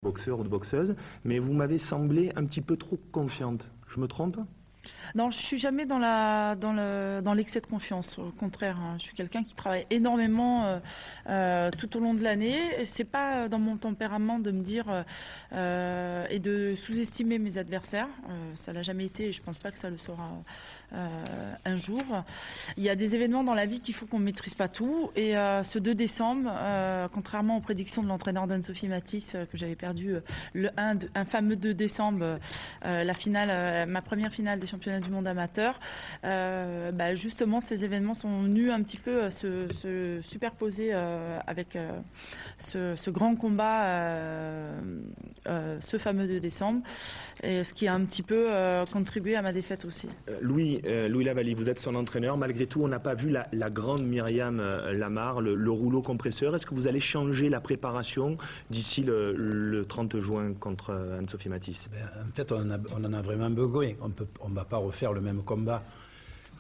boxeur ou de boxeuse, mais vous m'avez semblé un petit peu trop confiante. Je me trompe? Non, je suis jamais dans l'excès de confiance. Au contraire, hein. Je suis quelqu'un qui travaille énormément tout au long de l'année. C'est pas dans mon tempérament de me dire et de sous-estimer mes adversaires. Ça l'a jamais été et je pense pas que ça le sera un jour. Il y a des événements dans la vie qu'il faut qu'on maîtrise pas tout. Et ce 2 décembre, contrairement aux prédictions de l'entraîneur d'Anne-Sophie Matisse, que j'avais perdu un fameux 2 décembre, la finale, ma première finale des championnats du monde amateur, justement ces événements sont venus un petit peu se superposer avec ce grand combat, ce fameux 2 décembre, et ce qui a un petit peu contribué à ma défaite aussi. Louis Lavallee, vous êtes son entraîneur. Malgré tout, on n'a pas vu la grande Myriam Lamar, le rouleau compresseur. Est-ce que vous allez changer la préparation d'ici le 30 juin contre Anne-Sophie Matisse? En fait, on en a vraiment besoin. On ne va pas refaire le même combat.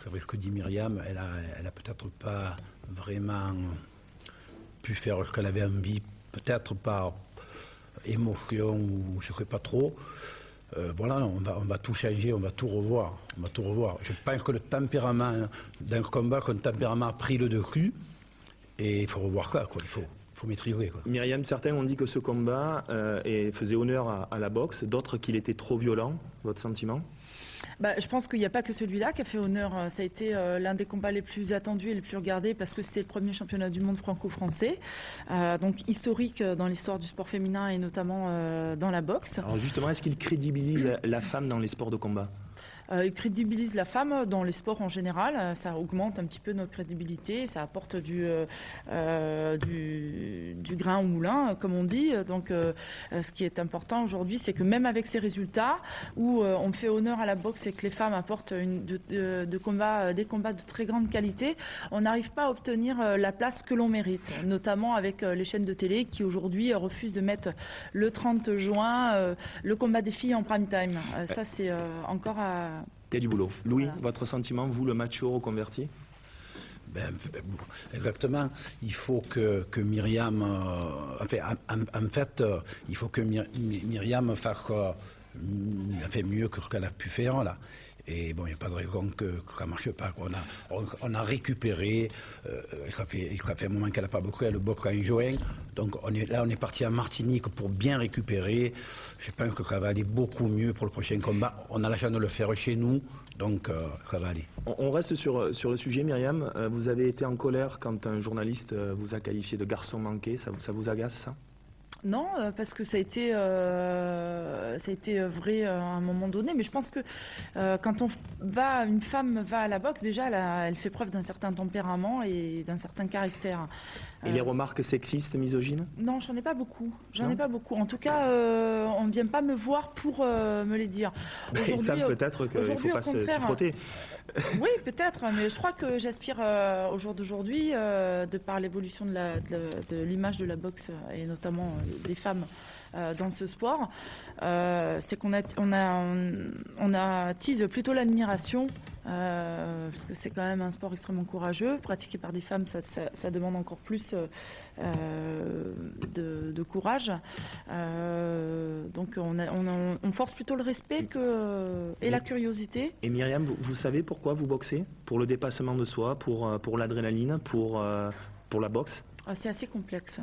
C'est vrai que dit Myriam, elle a peut-être pas vraiment pu faire ce qu'elle avait envie, peut-être par émotion ou je ne sais pas trop. Voilà, on va tout changer, on va tout revoir. Je pense que le tempérament d'un combat, qu'un tempérament a pris le dessus, et il faut revoir ça, quoi. Il faut maîtriser, quoi. Myriam, certains ont dit que ce combat faisait honneur à la boxe, d'autres qu'il était trop violent. Votre sentiment? Je pense qu'il n'y a pas que celui-là qui a fait honneur. Ça a été l'un des combats les plus attendus et les plus regardés parce que c'était le premier championnat du monde franco-français, donc historique dans l'histoire du sport féminin et notamment dans la boxe. Alors justement, est-ce qu'il crédibilise la femme dans les sports de combat? Il crédibilise la femme dans les sports en général. Ça augmente un petit peu notre crédibilité. Ça apporte du grain au moulin, comme on dit. Donc, ce qui est important aujourd'hui, c'est que même avec ces résultats, où on fait honneur à la boxe et que les femmes apportent des combats de très grande qualité, on n'arrive pas à obtenir la place que l'on mérite, notamment avec les chaînes de télé qui aujourd'hui refusent de mettre le 30 juin le combat des filles en prime time. Ça, c'est encore à... Il y a du boulot. Louis, voilà. Votre sentiment, vous, le macho reconverti? Exactement. Il faut que Myriam... en fait, il faut que Myriam fasse mieux que ce qu'elle a pu faire, là. Et bon, il n'y a pas de raison que ça ne marche pas. On a récupéré, ça fait un moment qu'elle n'a pas boxé, elle boxe en juin. Donc on est parti à Martinique pour bien récupérer. Je pense que ça va aller beaucoup mieux pour le prochain combat. On a la chance de le faire chez nous, donc ça va aller. On reste sur le sujet, Myriam. Vous avez été en colère quand un journaliste vous a qualifié de garçon manqué. Ça vous agace, ça? Non, parce que ça a été vrai à un moment donné. Mais je pense que quand une femme va à la boxe, déjà, elle fait preuve d'un certain tempérament et d'un certain caractère. Et les remarques sexistes, misogynes? Non, j'en ai pas beaucoup. En tout cas, on ne vient pas me voir pour me les dire. Ça, peut-être qu'il ne faut pas se frotter. Oui, peut-être. Mais je crois que j'aspire au jour d'aujourd'hui, de par l'évolution de l'image de la boxe et notamment des femmes dans ce sport, c'est qu'on attise plutôt l'admiration, parce que c'est quand même un sport extrêmement courageux, pratiqué par des femmes, ça demande encore plus de courage. Donc on force plutôt le respect et la curiosité. Et Myriam, vous savez pourquoi vous boxez? Pour le dépassement de soi, pour l'adrénaline, pour la boxe? C'est assez complexe,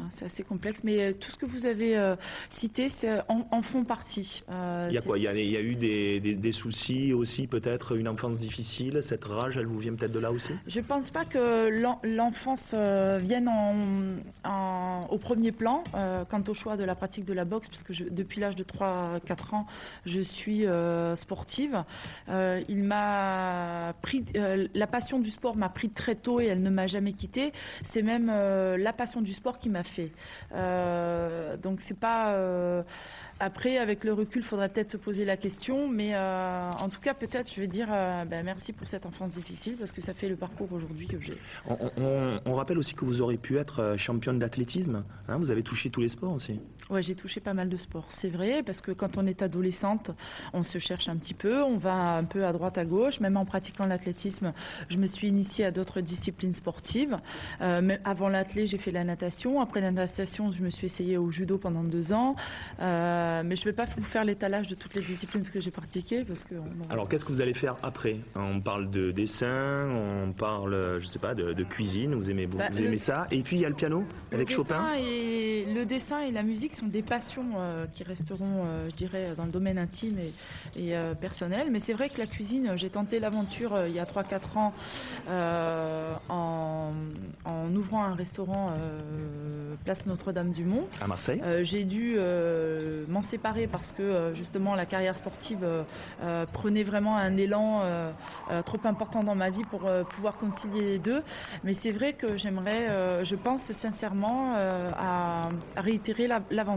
mais tout ce que vous avez cité, en font partie. Il y a quoi? Il y a eu des soucis aussi, peut-être une enfance difficile. Cette rage, elle vous vient peut-être de là aussi? Je ne pense pas que l'enfance vienne au premier plan quant au choix de la pratique de la boxe, parce que depuis l'âge de 3-4 ans, je suis sportive. Il m'a pris, la passion du sport m'a pris très tôt et elle ne m'a jamais quittée. C'est même la passion du sport qui m'a fait. Donc c'est pas Après, avec le recul, il faudrait peut-être se poser la question, mais en tout cas, peut-être, je vais dire merci pour cette enfance difficile, parce que ça fait le parcours aujourd'hui que j'ai. On rappelle aussi que vous aurez pu être championne d'athlétisme, hein, vous avez touché tous les sports aussi. Ouais, j'ai touché pas mal de sports, c'est vrai, parce que quand on est adolescente, on se cherche un petit peu, on va un peu à droite, à gauche. Même en pratiquant l'athlétisme, je me suis initiée à d'autres disciplines sportives. Mais avant l'athlé, j'ai fait la natation. Après la natation, je me suis essayée au judo pendant 2 ans. Mais je ne vais pas vous faire l'étalage de toutes les disciplines que j'ai pratiquées. Alors, qu'est-ce que vous allez faire après? On parle de dessin, on parle, je sais pas, de cuisine, vous aimez ça. Et puis, il y a le piano avec Chopin. Le dessin et la musique sont des passions qui resteront, je dirais, dans le domaine intime et personnel. Mais c'est vrai que la cuisine, j'ai tenté l'aventure il y a 3-4 ans en ouvrant un restaurant place Notre-Dame-du-Mont. À Marseille. J'ai dû m'en séparer parce que justement la carrière sportive prenait vraiment un élan trop important dans ma vie pour pouvoir concilier les deux. Mais c'est vrai que j'aimerais, je pense sincèrement à réitérer l'aventure.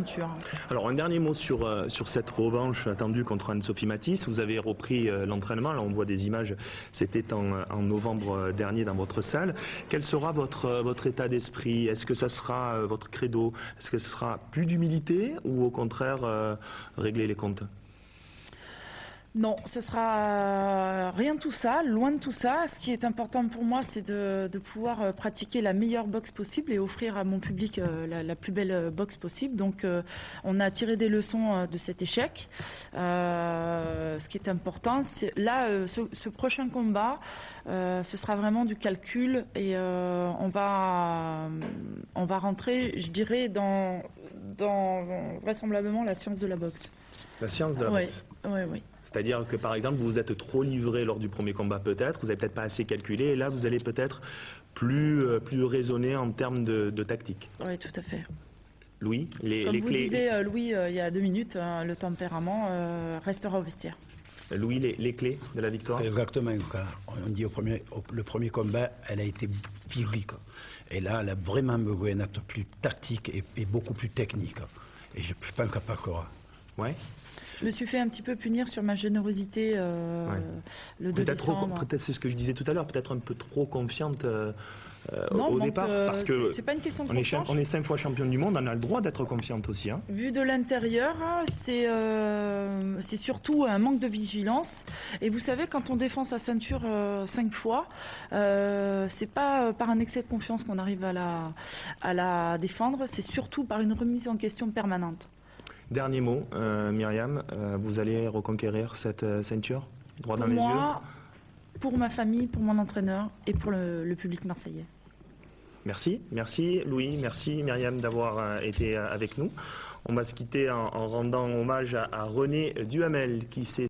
Alors un dernier mot sur cette revanche attendue contre Anne-Sophie Matisse. Vous avez repris l'entraînement, là on voit des images, c'était en novembre dernier dans votre salle. Quel sera votre état d'esprit? Est-ce que ça sera votre credo? Est-ce que ce sera plus d'humilité ou au contraire régler les comptes? Non, ce sera rien de tout ça, loin de tout ça. Ce qui est important pour moi, c'est de pouvoir pratiquer la meilleure boxe possible et offrir à mon public la plus belle boxe possible. Donc, on a tiré des leçons de cet échec. Ce qui est important, c'est là, ce prochain combat, ce sera vraiment du calcul et on va rentrer, je dirais, dans vraisemblablement la science de la boxe. La science de la boxe. Oui. C'est-à-dire que par exemple, vous vous êtes trop livré lors du premier combat peut-être, vous n'avez peut-être pas assez calculé, et là vous allez peut-être plus raisonner en termes de tactique. Oui, tout à fait. Louis, les Comme vous clés... disiez, Louis, il y a 2 minutes, le tempérament restera au vestiaire. Louis, les clés de la victoire? Exactement. On dit le premier combat, elle a été physique. Et là, elle a vraiment besoin d'être plus tactique et beaucoup plus technique. Et je pense qu'elle passera. Ouais. Je me suis fait un petit peu punir sur ma générosité le 2 décembre. Peut-être c'est ce que je disais tout à l'heure, peut-être un peu trop confiante au départ. Parce que c'est pas une question de confiance. On est 5 fois championne du monde, on a le droit d'être confiante aussi. Hein. Vu de l'intérieur, c'est surtout un manque de vigilance. Et vous savez, quand on défend sa ceinture 5 fois, c'est pas par un excès de confiance qu'on arrive à la défendre, c'est surtout par une remise en question permanente. Dernier mot, Myriam, vous allez reconquérir cette ceinture? Droit dans les yeux? Pour ma famille, pour mon entraîneur et pour le public marseillais. Merci Louis, merci Myriam d'avoir été avec nous. On va se quitter en rendant hommage à René Duhamel qui s'est